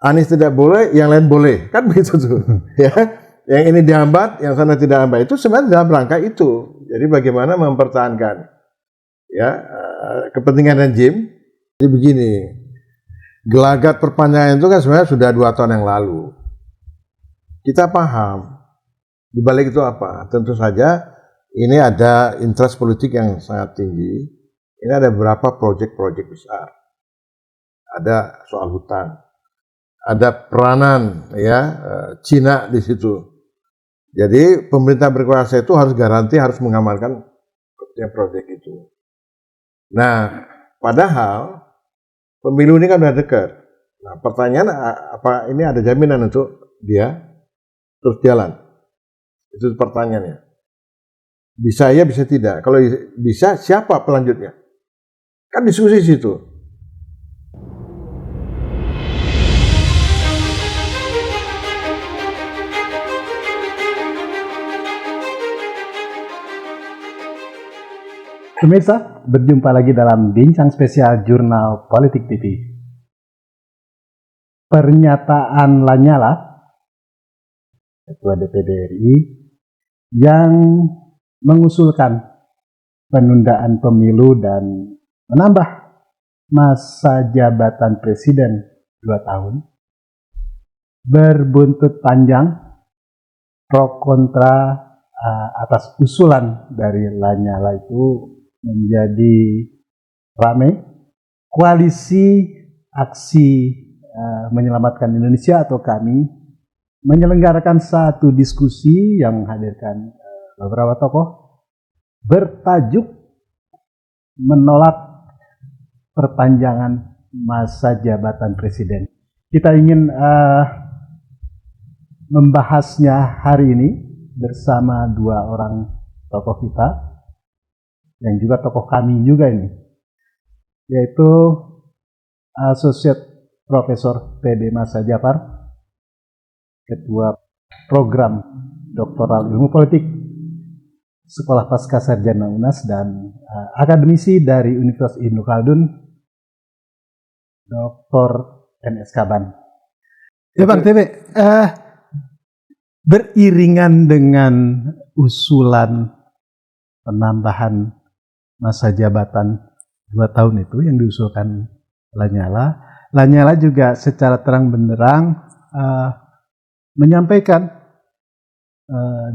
Anies tidak boleh, yang lain boleh, kan begitu tuh. Ya, yang ini dihambat, yang sana tidak hambat, itu sebenarnya dalam rangka itu. Jadi bagaimana mempertahankan ya kepentingan rejim. Jadi begini, gelagat perpanjangan itu kan sebenarnya sudah 2 tahun yang lalu. Kita paham di balik itu apa. Tentu saja ini ada interest politik yang sangat tinggi. Ini ada beberapa proyek-proyek besar. Ada soal hutan, ada peranan ya Cina di situ. Jadi pemerintah berkuasa itu harus garansi, harus mengamankan proyek itu. Nah, padahal pemilu ini kan udah dekat. Nah, pertanyaan apa ini ada jaminan untuk dia terus jalan? Itu pertanyaannya. Bisa ya, bisa tidak. Kalau bisa, siapa pelanjutnya? Kan diskusi situ. Pemirsa, berjumpa lagi dalam Bincang Spesial Jurnal Politik TV. Pernyataan Lanyala, Ketua DPD RI, yang mengusulkan penundaan pemilu dan menambah masa jabatan presiden 2 tahun, berbuntut panjang pro kontra atas usulan dari Lanyala itu menjadi ramai. Koalisi Aksi Menyelamatkan Indonesia atau KAMI menyelenggarakan satu diskusi yang menghadirkan beberapa tokoh bertajuk menolak perpanjangan masa jabatan presiden. Kita ingin membahasnya hari ini bersama 2 orang tokoh kita yang juga tokoh kami juga ini, yaitu Associate Profesor PB Masa Jafar, Ketua Program Doktoral Ilmu Politik Sekolah Pascasarjana UNAS, dan akademisi dari Universitas Ibnu Khaldun, Dr. N.S. Kaban. Ya Bang TB, beriringan dengan usulan penambahan masa jabatan 2 tahun itu yang diusulkan Lanyala juga secara terang benderang menyampaikan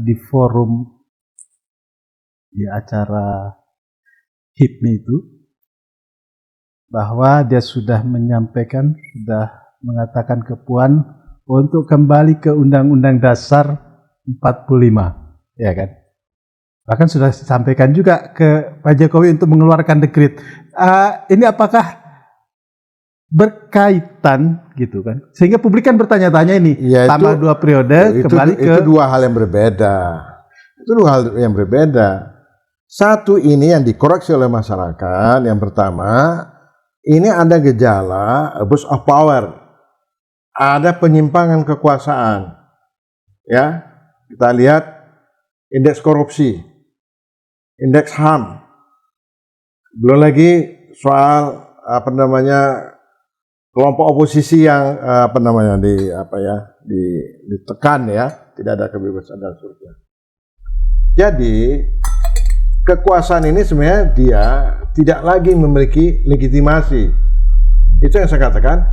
di forum, di acara HIPMI itu, bahwa dia sudah mengatakan ke Puan untuk kembali ke Undang-Undang Dasar 45, ya kan? Bahkan sudah disampaikan juga ke Pak Jokowi untuk mengeluarkan dekret. Ini apakah berkaitan gitu kan? Sehingga publik kan bertanya-tanya ini, ya, tambah 2 periode kembali ke... Itu 2 hal yang berbeda. Itu 2 hal yang berbeda. Satu, ini yang dikoreksi oleh masyarakat. Yang pertama, ini ada gejala abuse of power. Ada penyimpangan kekuasaan. Ya, kita lihat indeks korupsi, indeks HAM, belum lagi soal kelompok oposisi yang ditekan ya, tidak ada kebebasan dan seterusnya. Jadi kekuasaan ini sebenarnya dia tidak lagi memiliki legitimasi. Itu yang saya katakan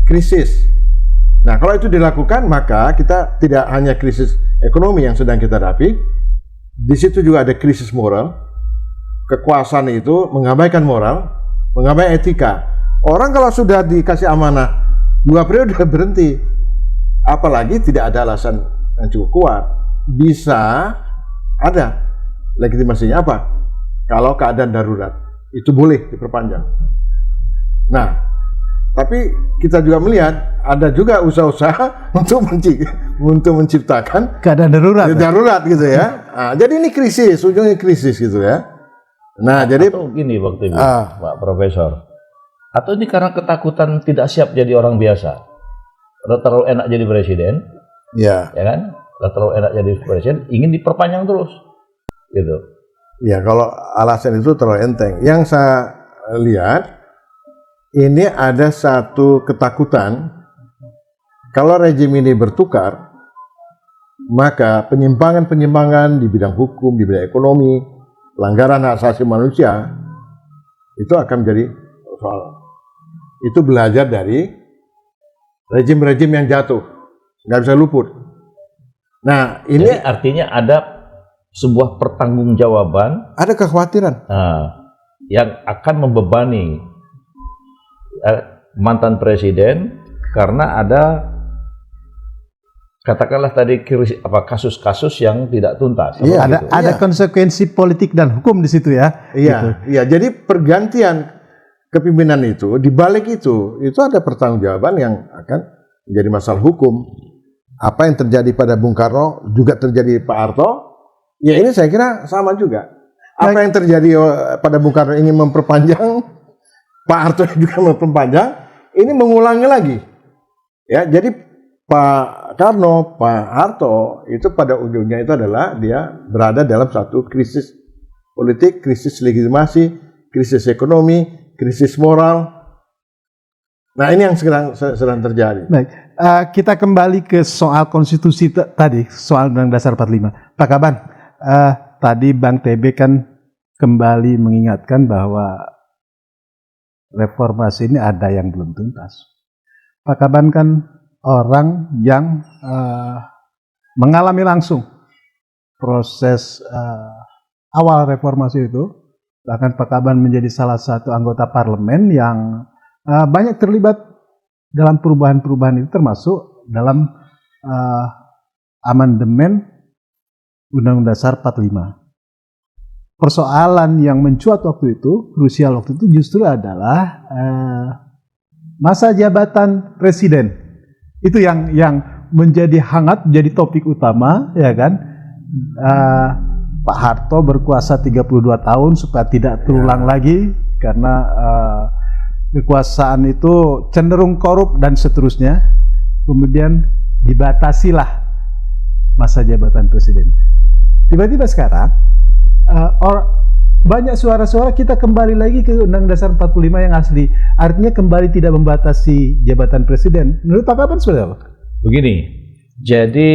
krisis. Nah, kalau itu dilakukan, maka kita tidak hanya krisis ekonomi yang sedang kita hadapi, di situ juga ada krisis moral. Kekuasaan itu mengabaikan moral, mengabaikan etika. Orang kalau sudah dikasih amanah 2 periode berhenti, apalagi tidak ada alasan yang cukup kuat, bisa ada legitimasinya apa? Kalau keadaan darurat, itu boleh diperpanjang. Nah, tapi kita juga melihat ada juga usaha-usaha untuk menciptakan keadaan darurat gitu ya. Nah, jadi ini krisis, ujungnya krisis gitu ya. Nah, jadi atau gini waktu itu, Pak Profesor. Atau ini karena ketakutan tidak siap jadi orang biasa. Udah terlalu enak jadi presiden. Ya kan? Udah terlalu enak jadi presiden, ingin diperpanjang terus. Gitu. Ya, kalau alasan itu terlalu enteng. Yang saya lihat, ini ada satu ketakutan kalau rejim ini bertukar, maka penyimpangan-penyimpangan di bidang hukum, di bidang ekonomi, pelanggaran hak asasi manusia, itu akan menjadi soal. Itu belajar dari rejim-rejim yang jatuh, nggak bisa luput. Nah, ini Jadi artinya ada sebuah pertanggungjawaban ada kekhawatiran. yang akan membebani mantan presiden karena ada katakanlah tadi kasus-kasus yang tidak tuntas. Iya, Ada konsekuensi politik dan hukum di situ ya. Iya, iya. Jadi pergantian kepimpinan itu, di balik itu ada pertanggungjawaban yang akan menjadi masalah hukum. Apa yang terjadi pada Bung Karno juga terjadi Pak Harto. Ya ini saya kira sama juga. Apa yang terjadi pada Bung Karno ingin memperpanjang, Pak Harto juga memperpanjang, ini mengulangi lagi. Ya, jadi Pak Karno, Pak Harto itu pada ujungnya itu adalah dia berada dalam satu krisis politik, krisis legitimasi, krisis ekonomi, krisis moral. Nah ini yang sedang terjadi. Baik, kita kembali ke soal konstitusi tadi, soal Undang Dasar 45. Pak Kaban, tadi Bang TB kan kembali mengingatkan bahwa reformasi ini ada yang belum tuntas. Pak Kaban kan orang yang mengalami langsung proses awal reformasi itu, bahkan Pak Kaban menjadi salah satu anggota parlemen yang banyak terlibat dalam perubahan-perubahan itu, termasuk dalam amandemen Undang-Undang Dasar 45. Persoalan yang mencuat waktu itu, krusial waktu itu justru adalah masa jabatan presiden. Itu yang menjadi hangat, menjadi topik utama, ya kan? Pak Harto berkuasa 32 tahun supaya tidak terulang lagi karena kekuasaan itu cenderung korup dan seterusnya. Kemudian dibatasilah masa jabatan presiden. Tiba-tiba sekarang banyak suara-suara kita kembali lagi ke Undang Dasar 45 yang asli. Artinya kembali tidak membatasi jabatan presiden. Menurut Pak Kaban seperti apa? Begini, jadi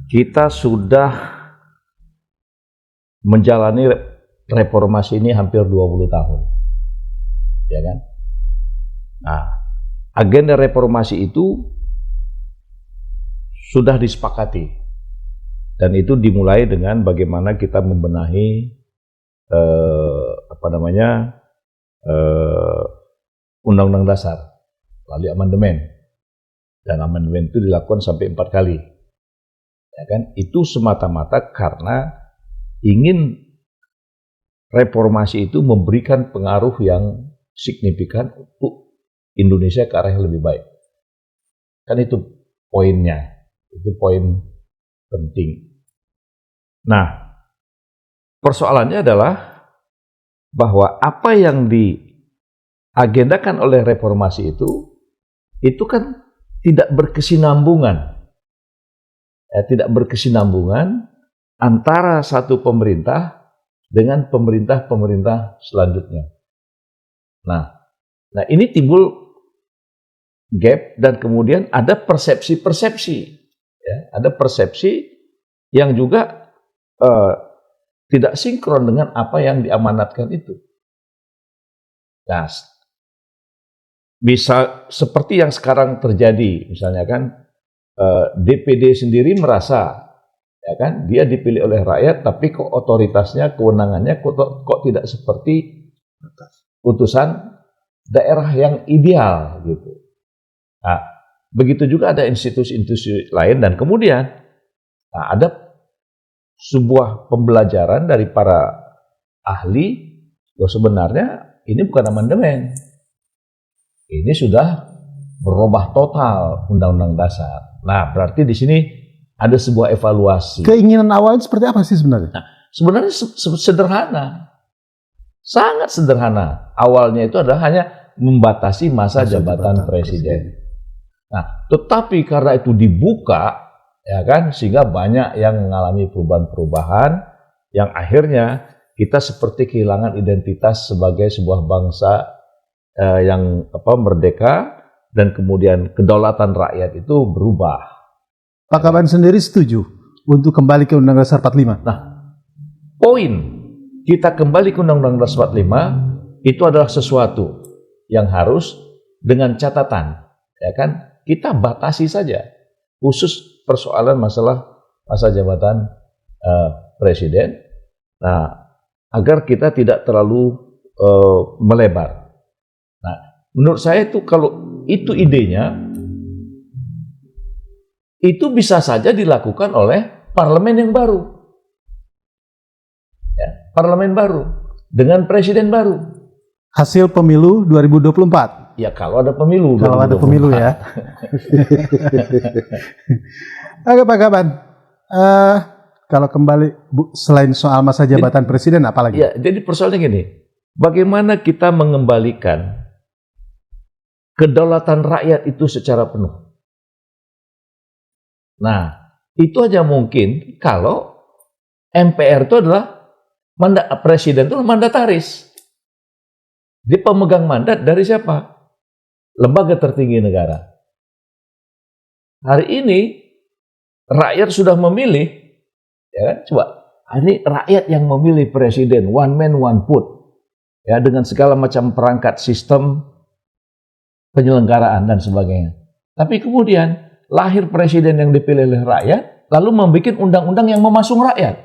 kita sudah menjalani reformasi ini hampir 20 tahun. Ya kan? Nah, agenda reformasi itu sudah disepakati. Dan itu dimulai dengan bagaimana kita membenahi Undang-Undang Dasar melalui amandemen, dan amandemen itu dilakukan sampai 4 kali. Ya kan? Itu semata-mata karena ingin reformasi itu memberikan pengaruh yang signifikan untuk Indonesia ke arah yang lebih baik. Kan itu poinnya, itu poin penting. Nah, persoalannya adalah bahwa apa yang diagendakan oleh reformasi itu kan tidak berkesinambungan. Tidak berkesinambungan antara satu pemerintah dengan pemerintah-pemerintah selanjutnya. Nah ini timbul gap dan kemudian ada persepsi-persepsi. Ya, ada persepsi yang juga tidak sinkron dengan apa yang diamanatkan itu. Nah, bisa seperti yang sekarang terjadi, misalnya kan DPD sendiri merasa, ya kan, dia dipilih oleh rakyat, tapi kok otoritasnya, kewenangannya kok tidak seperti utusan daerah yang ideal gitu. Nah, begitu juga ada institusi-institusi lain, dan kemudian ada sebuah pembelajaran dari para ahli bahwa sebenarnya ini bukan amandemen, ini sudah merubah total Undang-Undang Dasar. Nah, berarti di sini ada sebuah evaluasi. Keinginan awalnya seperti apa sih sebenarnya? Nah, sebenarnya sederhana, sangat sederhana. Awalnya itu adalah hanya membatasi masa jabatan presiden. Nah, tetapi karena itu dibuka, ya kan, sehingga banyak yang mengalami perubahan-perubahan yang akhirnya kita seperti kehilangan identitas sebagai sebuah bangsa yang merdeka, dan kemudian kedaulatan rakyat itu berubah. Pak Kaban sendiri setuju untuk kembali ke Undang-Undang Dasar 45? Nah, poin kita kembali ke Undang-Undang Dasar 45 itu adalah sesuatu yang harus dengan catatan, ya kan? Kita batasi saja, khusus persoalan masalah masa jabatan presiden. Nah, agar kita tidak terlalu melebar. Nah, menurut saya itu kalau itu idenya, itu bisa saja dilakukan oleh parlemen yang baru. Ya, parlemen baru dengan presiden baru. Hasil pemilu 2024. Ya kalau ada pemilu. Kalau ada pemilu ya. Oke Pak Kaban, kalau kembali selain soal masa jabatan presiden apa lagi? Ya, jadi persoalannya gini, bagaimana kita mengembalikan kedaulatan rakyat itu secara penuh? Nah, itu aja mungkin kalau MPR itu adalah presiden itu mandataris. Dia pemegang mandat dari siapa? Lembaga tertinggi negara. Hari ini rakyat sudah memilih, ya kan? Coba, ini rakyat yang memilih presiden, one man one vote, ya dengan segala macam perangkat sistem penyelenggaraan dan sebagainya. Tapi kemudian lahir presiden yang dipilih oleh rakyat, lalu membuat undang-undang yang memasung rakyat.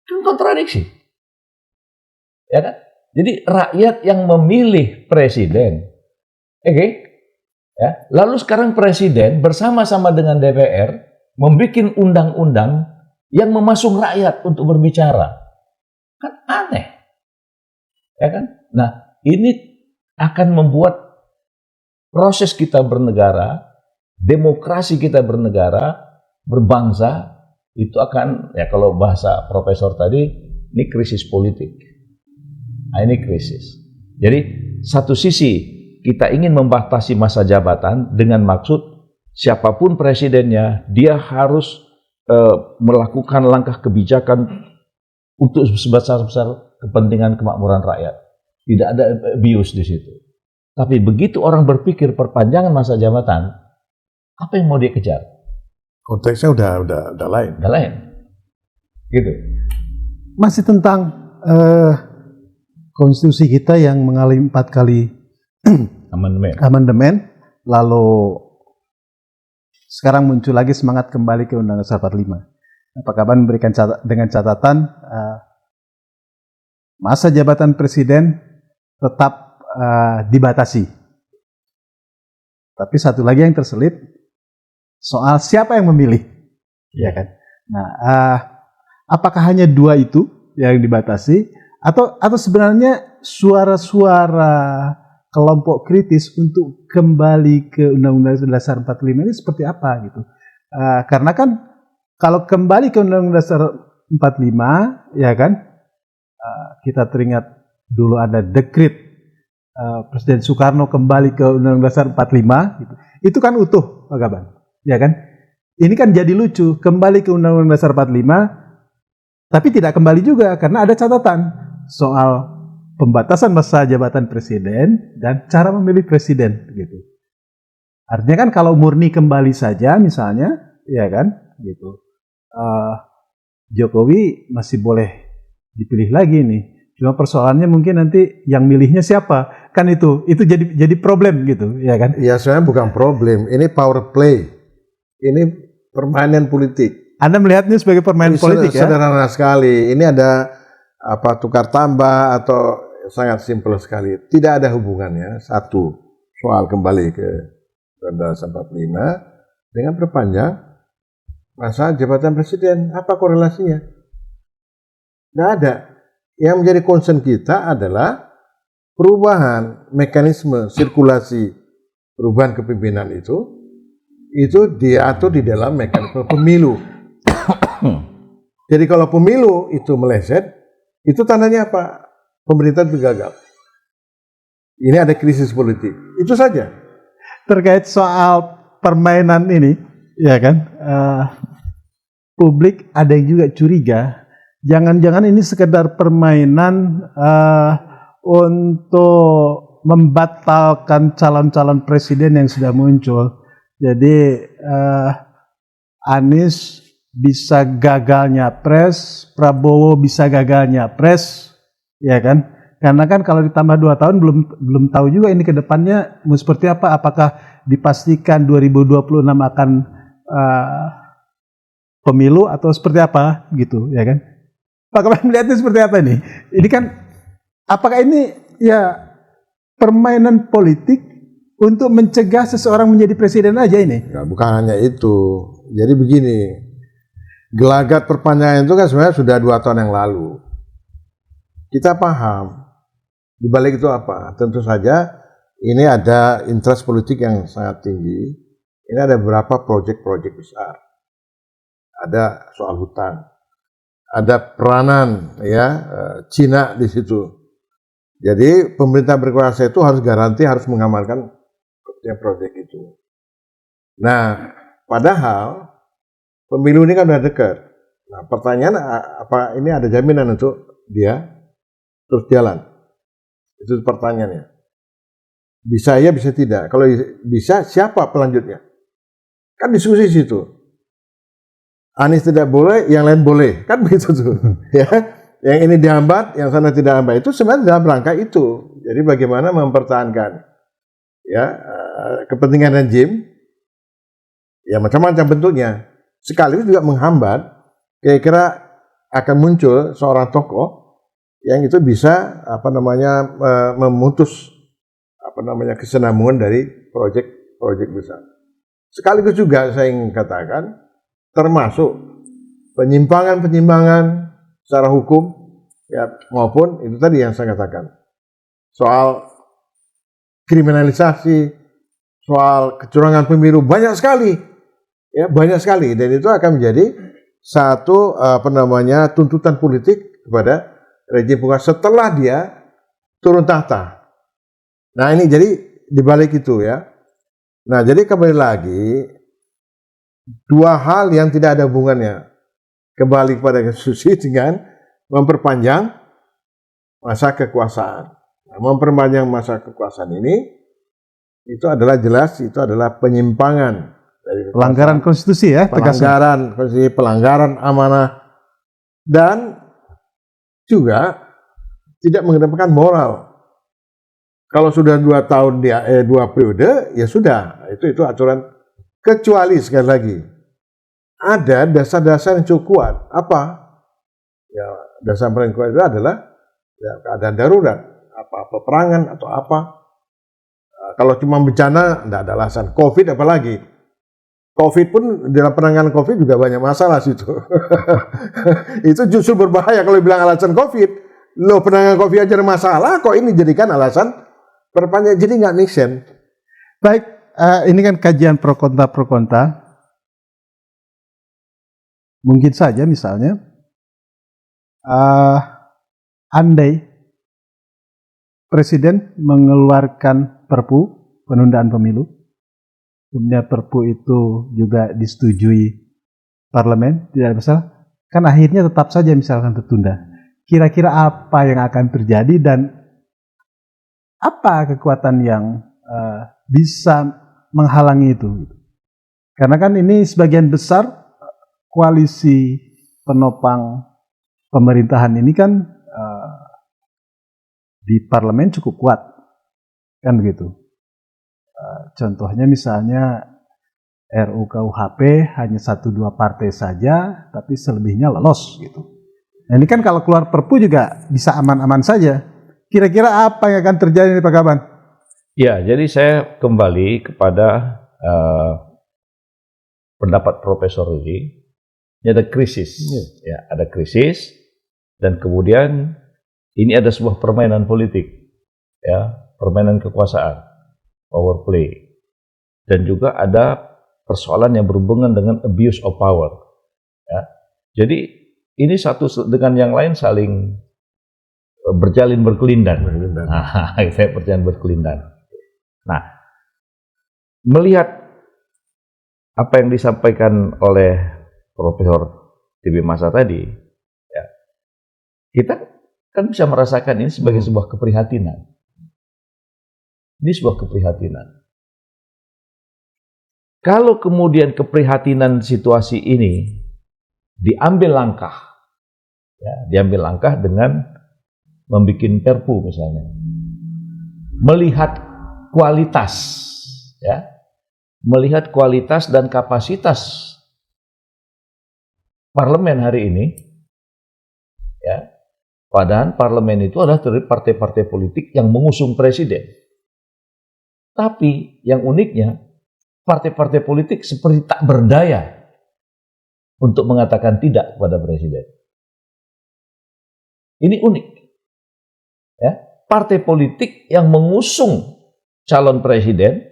Kan kontradiksi. Ya kan? Jadi rakyat yang memilih presiden. Oke? Ya, lalu sekarang presiden bersama-sama dengan DPR membuat undang-undang yang memasung rakyat untuk berbicara. Kan aneh. Ya kan? Nah, ini akan membuat proses kita bernegara, demokrasi kita bernegara, berbangsa, itu akan, ya kalau bahasa profesor tadi, ini krisis politik. Nah, ini krisis. Jadi, satu sisi kita ingin membatasi masa jabatan dengan maksud siapapun presidennya, dia harus melakukan langkah kebijakan untuk sebesar-besar kepentingan kemakmuran rakyat. Tidak ada abuse di situ. Tapi begitu orang berpikir perpanjangan masa jabatan, apa yang mau dia kejar? Konteksnya udah lain. Udah lain. Gitu. Masih tentang konstitusi kita yang mengalami 4 kali amandemen, lalu sekarang muncul lagi semangat kembali ke Undang-Undang Dasar 45. Pak Kaban memberikan dengan catatan masa jabatan presiden tetap dibatasi. Tapi satu lagi yang terselip soal siapa yang memilih, ya kan? Nah, apakah hanya 2 itu yang dibatasi, atau sebenarnya suara-suara kelompok kritis untuk kembali ke Undang-Undang Dasar 45 ini seperti apa gitu? Karena kan kalau kembali ke Undang-Undang Dasar 45, ya kan, kita teringat dulu ada dekret Presiden Soekarno kembali ke Undang-Undang Dasar 45, gitu. Itu kan utuh, Pak Kaban, ya kan? Ini kan jadi lucu, kembali ke Undang-Undang Dasar 45, tapi tidak kembali juga karena ada catatan soal pembatasan masa jabatan presiden dan cara memilih presiden, gitu. Artinya kan kalau murni kembali saja, misalnya, ya kan, gitu. Jokowi masih boleh dipilih lagi nih. Cuma persoalannya mungkin nanti yang milihnya siapa, kan itu jadi problem gitu, ya kan? Ya sebenarnya bukan problem, ini power play, ini permainan politik. Anda melihatnya sebagai permainan politik ya? Sederhana sekali, ini ada tukar tambah atau sangat simpel sekali, tidak ada hubungannya satu soal kembali ke Undang-Undang 45 dengan perpanjang masa jabatan presiden. Apa korelasinya? Tidak ada. Yang menjadi concern kita adalah perubahan mekanisme sirkulasi perubahan kepemimpinan itu diatur di dalam mekanisme pemilu. Jadi kalau pemilu itu meleset, itu tandanya apa? Pemerintah itu gagal. Ini ada krisis politik. Itu saja. Terkait soal permainan ini, ya kan? Publik ada yang juga curiga. Jangan-jangan ini sekedar permainan untuk membatalkan calon-calon presiden yang sudah muncul. Jadi Anies bisa gagal nyapres, Prabowo bisa gagal nyapres, ya kan? Karena kan kalau ditambah 2 tahun belum tahu juga ini ke depannya mau seperti apa. Apakah dipastikan 2026 akan pemilu atau seperti apa gitu, ya kan? Pak Kaban melihatnya seperti apa nih? Ini kan apakah ini ya permainan politik untuk mencegah seseorang menjadi presiden aja ini? Ya, bukan hanya itu. Jadi begini, gelagat perpanjangan itu kan sebenarnya sudah 2 tahun yang lalu. Kita paham di balik itu apa? Tentu saja ini ada interest politik yang sangat tinggi. Ini ada beberapa proyek-proyek besar. Ada soal hutan, ada peranan ya Cina di situ. Jadi pemerintah berkuasa itu harus garansi harus mengamankan proyek itu. Nah, padahal pemilu ini kan udah dekat. Nah, pertanyaan apa ini ada jaminan untuk dia terus jalan? Itu pertanyaannya. Bisa ya, bisa tidak. Kalau bisa, siapa pelanjutnya? Kan diskusi situ. Anies tidak boleh, yang lain boleh. Kan begitu tuh. Ya. Yang ini dihambat, yang sana tidak hambat. Itu sebenarnya dalam rangka itu. Jadi bagaimana mempertahankan ya kepentingan rejim, ya macam-macam bentuknya. Sekaligus juga menghambat, kira-kira akan muncul seorang tokoh yang itu bisa memutus kesinambungan dari proyek besar. Sekaligus juga saya ingin katakan termasuk penyimpangan secara hukum ya maupun itu tadi yang saya katakan soal kriminalisasi, soal kecurangan pemilu banyak sekali dan itu akan menjadi satu tuntutan politik kepada rejim penguasa setelah dia turun tahta. Nah ini jadi dibalik itu ya. Nah jadi kembali lagi 2 hal yang tidak ada hubungannya kembali kepada konstitusi dengan memperpanjang masa kekuasaan. Nah, memperpanjang masa kekuasaan ini itu adalah jelas itu adalah penyimpangan dari pelanggaran konstitusi ya, pelanggaran konstitusi, pelanggaran amanah dan juga tidak mengedepankan moral. Kalau sudah 2 tahun 2 periode, ya sudah. Itu aturan. Kecuali sekali lagi, ada dasar-dasar yang cukup kuat. Apa? Ya, dasar paling kuat itu adalah ya, keadaan darurat. Apa peperangan atau apa. Kalau cuma bencana, tidak ada alasan. COVID apalagi. COVID pun dalam penanganan COVID juga banyak masalah situ. Itu justru berbahaya kalau bilang alasan COVID. Loh penanganan COVID aja ada masalah, kok ini jadikan alasan perpanjang, jadi nggak make sense. Baik, ini kan kajian pro kontra. Mungkin saja misalnya, andai Presiden mengeluarkan Perpu penundaan pemilu, kemudian Perpu itu juga disetujui parlemen, tidak ada masalah, kan akhirnya tetap saja misalkan tertunda. Kira-kira apa yang akan terjadi dan apa kekuatan yang bisa menghalangi itu? Karena kan ini sebagian besar koalisi penopang pemerintahan ini kan di parlemen cukup kuat, kan begitu. Contohnya misalnya RUU-KUHP hanya 1-2 partai saja, tapi selebihnya lolos gitu. Nah ini kan kalau keluar Perpu juga bisa aman-aman saja. Kira-kira apa yang akan terjadi nih Pak Kaban? Ya, jadi saya kembali kepada pendapat Profesor Rudi. Ini ada krisis, ya, ada krisis, dan kemudian ini ada sebuah permainan politik, ya, permainan kekuasaan, power play, dan juga ada persoalan yang berhubungan dengan abuse of power. Ya. Jadi ini satu dengan yang lain saling berjalin berkelindan. Nah, saya berjalan berkelindan. Nah, melihat apa yang disampaikan oleh Profesor TB Masa tadi, ya, kita kan bisa merasakan ini sebagai sebuah keprihatinan. Ini sebuah keprihatinan. Kalau kemudian keprihatinan situasi ini diambil langkah, diambil langkah dengan membuat perpu misalnya, melihat kualitas dan kapasitas parlemen hari ini, padahal parlemen itu adalah dari partai-partai politik yang mengusung presiden. Tapi yang uniknya, partai-partai politik seperti tak berdaya untuk mengatakan tidak kepada presiden. Ini unik. Partai politik yang mengusung calon presiden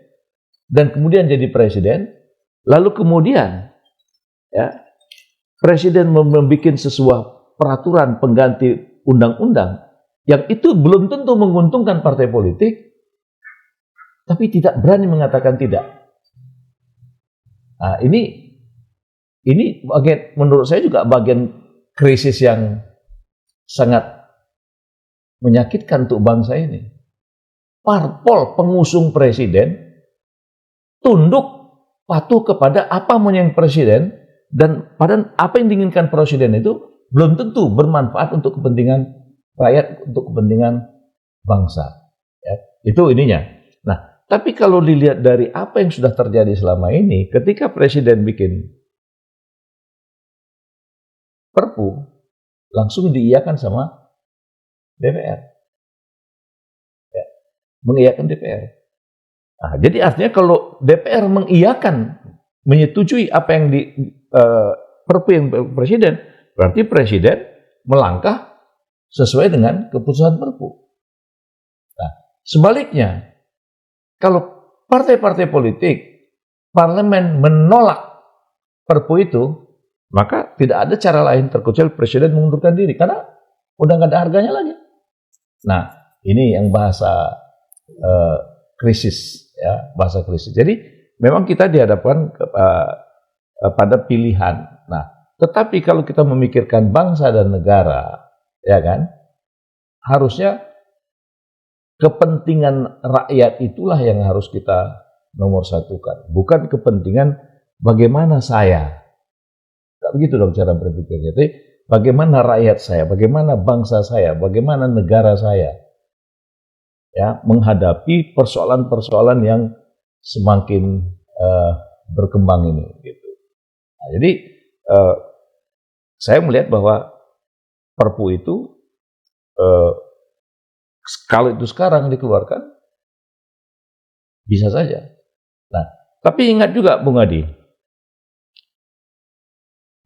dan kemudian jadi presiden, lalu kemudian presiden membuat sebuah peraturan pengganti undang-undang yang itu belum tentu menguntungkan partai politik, tapi tidak berani mengatakan tidak. Nah, ini bagian, menurut saya juga bagian krisis yang sangat menyakitkan untuk bangsa ini. Parpol pengusung presiden tunduk patuh kepada apa maunya presiden, dan pada apa yang diinginkan presiden itu belum tentu bermanfaat untuk kepentingan rakyat, untuk kepentingan bangsa. Itu ininya. Nah, tapi kalau dilihat dari apa yang sudah terjadi selama ini, ketika presiden bikin perpu, langsung diiyakan sama DPR. Mengiyakan DPR. Nah, jadi artinya kalau DPR mengiyakan, menyetujui apa yang di perpu yang presiden, berarti presiden melangkah sesuai dengan keputusan perpu. Nah, sebaliknya, kalau partai-partai politik, parlemen menolak perpu itu, maka tidak ada cara lain terkecuali presiden mengundurkan diri, karena udah nggak ada harganya lagi. Nah, ini yang bahasa krisis, bahasa krisis. Jadi memang kita dihadapkan pada pilihan. Nah, tetapi kalau kita memikirkan bangsa dan negara, harusnya kepentingan rakyat itulah yang harus kita nomor satukan, bukan kepentingan bagaimana saya. Tidak begitu dong cara berpikirnya. Jadi bagaimana rakyat saya, bagaimana bangsa saya, bagaimana negara saya, menghadapi persoalan-persoalan yang semakin berkembang ini. Gitu. Nah, jadi saya melihat bahwa perpu itu kalau itu sekarang dikeluarkan bisa saja. Nah, tapi ingat juga Bung Adi,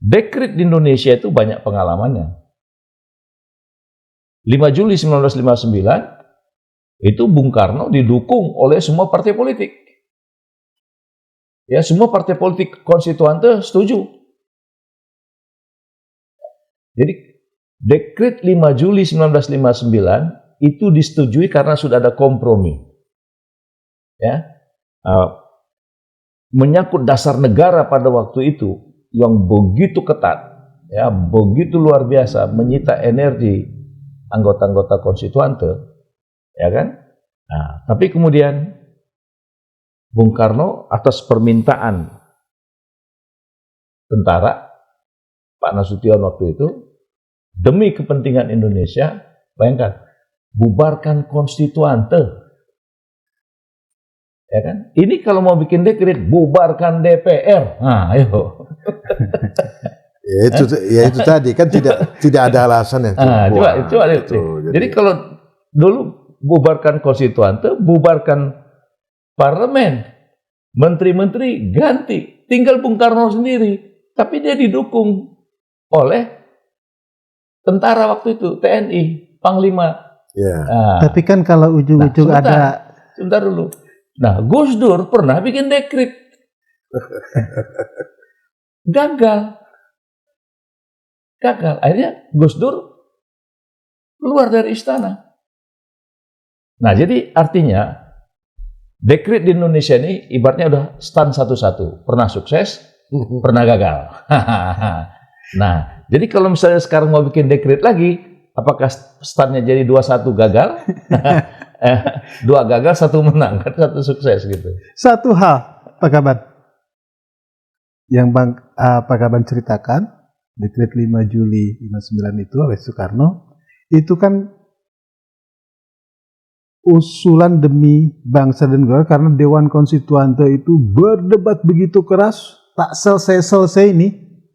dekret di Indonesia itu banyak pengalamannya. 5 Juli 1959 itu Bung Karno didukung oleh semua partai politik. Semua partai politik konstituante setuju. Jadi dekret 5 Juli 1959 itu disetujui karena sudah ada kompromi. Menyangkut dasar negara pada waktu itu yang begitu ketat, begitu luar biasa, menyita energi anggota-anggota konstituante. Nah, tapi kemudian Bung Karno atas permintaan tentara Pak Nasution waktu itu, demi kepentingan Indonesia, bayangkan, bubarkan konstituante. Ini kalau mau bikin dekret, bubarkan DPR. Nah, ayo. itu tadi kan tidak ada alasan yang cukup. Jadi kalau dulu bubarkan konstituante, bubarkan parlemen, menteri-menteri ganti, tinggal Bung Karno sendiri, tapi dia didukung oleh tentara waktu itu, TNI, Panglima. Nah, tapi kan kalau ujung-ujung sebentar dulu. Nah, Gus Dur pernah bikin dekret, gagal. Akhirnya Gus Dur keluar dari istana. Nah, jadi artinya dekret di Indonesia ini ibaratnya udah stand satu-satu. Pernah sukses, pernah gagal. Nah, jadi kalau misalnya sekarang mau bikin dekret lagi, apakah standnya jadi 21 gagal? Dua gagal, satu menang, kan satu sukses gitu. Satu hal, Pak Kaban, yang Pak Kaban ceritakan, Dekret 5 Juli 59 itu oleh Soekarno, itu kan usulan demi bangsa dan negara karena Dewan Konstituante itu berdebat begitu keras, tak selesai-selesai ini.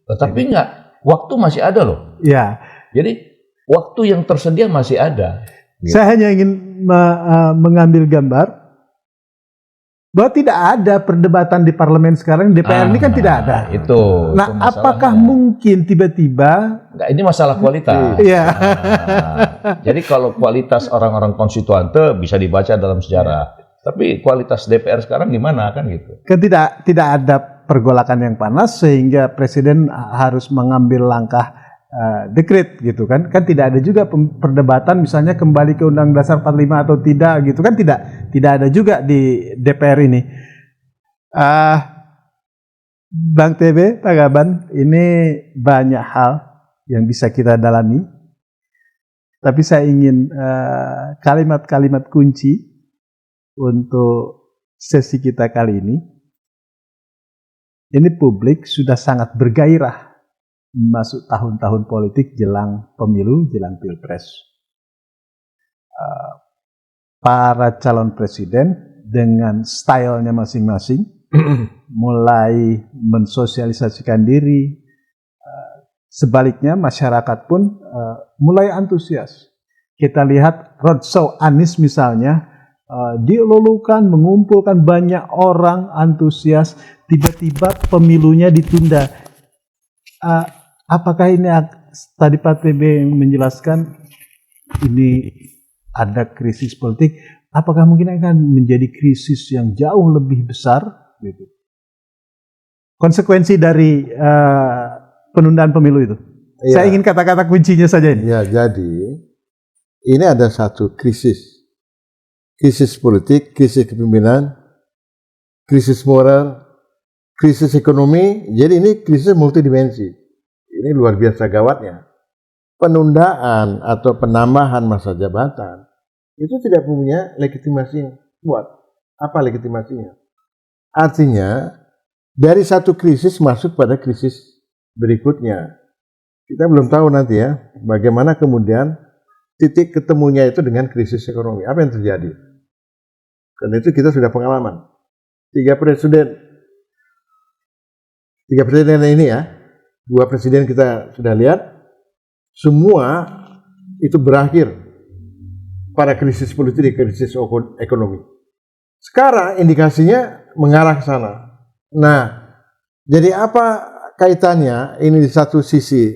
Tetapi enggak, waktu masih ada loh. Ya. Jadi waktu yang tersedia masih ada. Gitu. Saya hanya ingin mengambil gambar bahwa tidak ada perdebatan di parlemen sekarang, DPR ini kan tidak ada. Itu apakah mungkin tiba-tiba? Enggak, ini masalah kualitas. Iya. Jadi kalau kualitas orang-orang konstituante bisa dibaca dalam sejarah, tapi kualitas DPR sekarang gimana kan gitu? Kan tidak ada pergolakan yang panas sehingga presiden harus mengambil langkah dekret gitu kan tidak ada juga perdebatan misalnya kembali ke Undang Dasar 45 atau tidak gitu kan tidak ada juga di DPR ini. Bang TB, Pak Kaban, ini banyak hal yang bisa kita dalami, tapi saya ingin kalimat-kalimat kunci untuk sesi kita kali ini. Ini publik sudah sangat bergairah masuk tahun-tahun politik jelang pemilu, jelang pilpres. Para calon presiden dengan stylenya masing-masing mulai mensosialisasikan diri. Sebaliknya masyarakat pun mulai antusias. Kita lihat roadshow Anies misalnya, dilulukan, mengumpulkan banyak orang antusias, tiba-tiba pemilunya ditunda. Apakah ini tadi Pak TB menjelaskan ini ada krisis politik? Apakah mungkin akan menjadi krisis yang jauh lebih besar? Gitu. Konsekuensi dari penundaan pemilu itu. Ya. Saya ingin kata-kata kuncinya saja ini. Ya, jadi ini ada satu krisis politik, krisis kepemimpinan, krisis moral, krisis ekonomi. Jadi ini krisis multidimensi. Ini luar biasa gawatnya. Penundaan atau penambahan masa jabatan itu tidak punya legitimasi yang kuat. Apa legitimasinya? Artinya dari satu krisis masuk pada krisis berikutnya. Kita belum tahu nanti ya bagaimana kemudian titik ketemunya itu dengan krisis ekonomi. Apa yang terjadi? Karena itu kita sudah pengalaman. Tiga presiden ini ya. Dua presiden kita sudah lihat, semua itu berakhir pada krisis politik, krisis ekonomi. Sekarang indikasinya mengarah ke sana. Nah, jadi apa kaitannya? Ini di satu sisi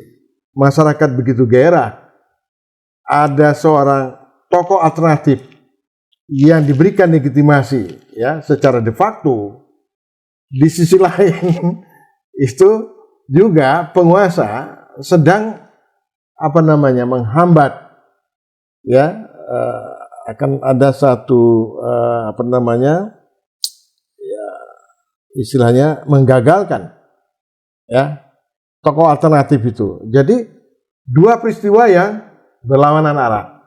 masyarakat begitu gairah, ada seorang tokoh alternatif yang diberikan legitimasi ya secara de facto. Di sisi lain itu juga penguasa sedang menghambat ya akan ada satu istilahnya menggagalkan ya tokoh alternatif itu. Jadi dua peristiwa yang berlawanan arah.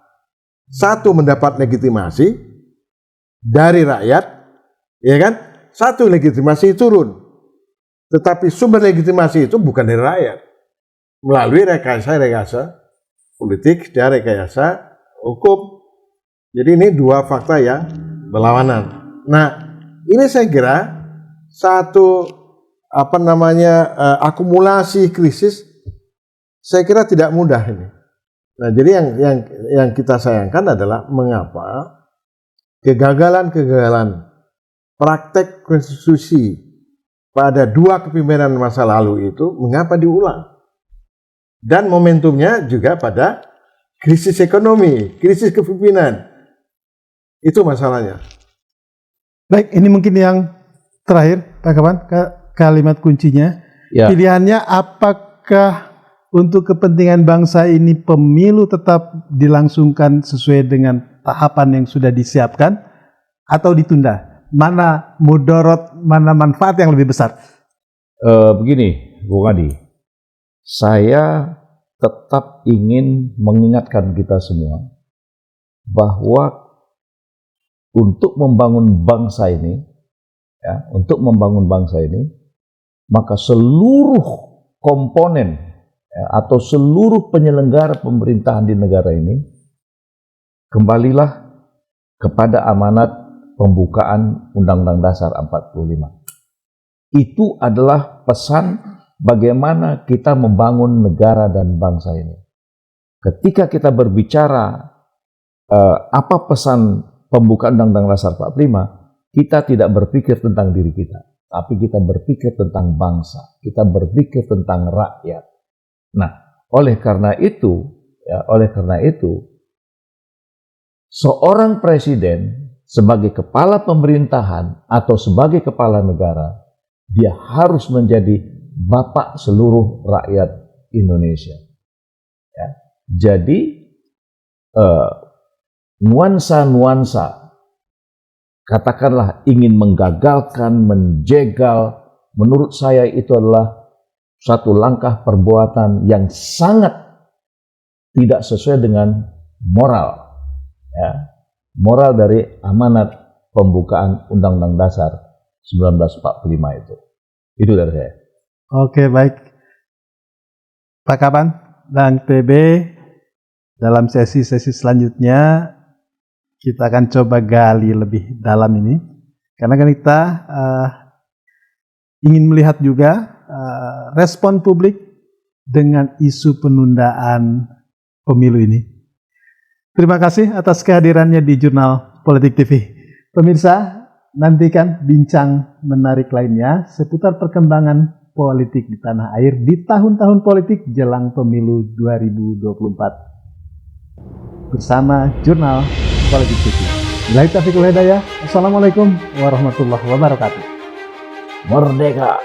Satu mendapat legitimasi dari rakyat, ya kan? Satu legitimasi turun. Tetapi sumber legitimasi itu bukan dari rakyat, melalui rekayasa politik dan rekayasa hukum. Jadi ini dua fakta yang berlawanan. Nah, ini saya kira satu akumulasi krisis, saya kira tidak mudah ini. Nah, jadi yang kita sayangkan adalah mengapa kegagalan praktek konstitusi pada dua kepemimpinan masa lalu itu mengapa diulang? Dan momentumnya juga pada krisis ekonomi, krisis kepemimpinan. Itu masalahnya. Baik, ini mungkin yang terakhir, Pak Kaban, kalimat kuncinya. Ya. Pilihannya apakah untuk kepentingan bangsa ini pemilu tetap dilangsungkan sesuai dengan tahapan yang sudah disiapkan atau ditunda? Mana mudarat, mana manfaat yang lebih besar? Begini, Bung Adi, saya tetap ingin mengingatkan kita semua bahwa untuk membangun bangsa ini, ya, untuk membangun bangsa ini, maka seluruh komponen ya, atau seluruh penyelenggara pemerintahan di negara ini kembalilah kepada amanat pembukaan Undang-Undang Dasar 45. Itu adalah pesan bagaimana kita membangun negara dan bangsa ini. Ketika kita berbicara apa pesan pembukaan Undang-Undang Dasar 45, kita tidak berpikir tentang diri kita, tapi kita berpikir tentang bangsa, kita berpikir tentang rakyat. Nah, oleh karena itu, seorang presiden sebagai kepala pemerintahan atau sebagai kepala negara, dia harus menjadi bapak seluruh rakyat Indonesia. Ya. Jadi nuansa-nuansa, katakanlah ingin menggagalkan, menjegal, menurut saya itu adalah satu langkah perbuatan yang sangat tidak sesuai dengan moral, ya, moral dari amanat pembukaan Undang-Undang Dasar 1945 itu. Itu dari saya. Oke, baik. Pak Kaban dan TB, dalam sesi-sesi selanjutnya kita akan coba gali lebih dalam ini. Karena kan kita ingin melihat juga respon publik dengan isu penundaan pemilu ini. Terima kasih atas kehadirannya di Jurnal Politik TV. Pemirsa, nantikan bincang menarik lainnya seputar perkembangan politik di tanah air di tahun-tahun politik jelang pemilu 2024 bersama Jurnal Politik TV. Billahi taufiq wal hidayah. Assalamualaikum warahmatullahi wabarakatuh. Merdeka.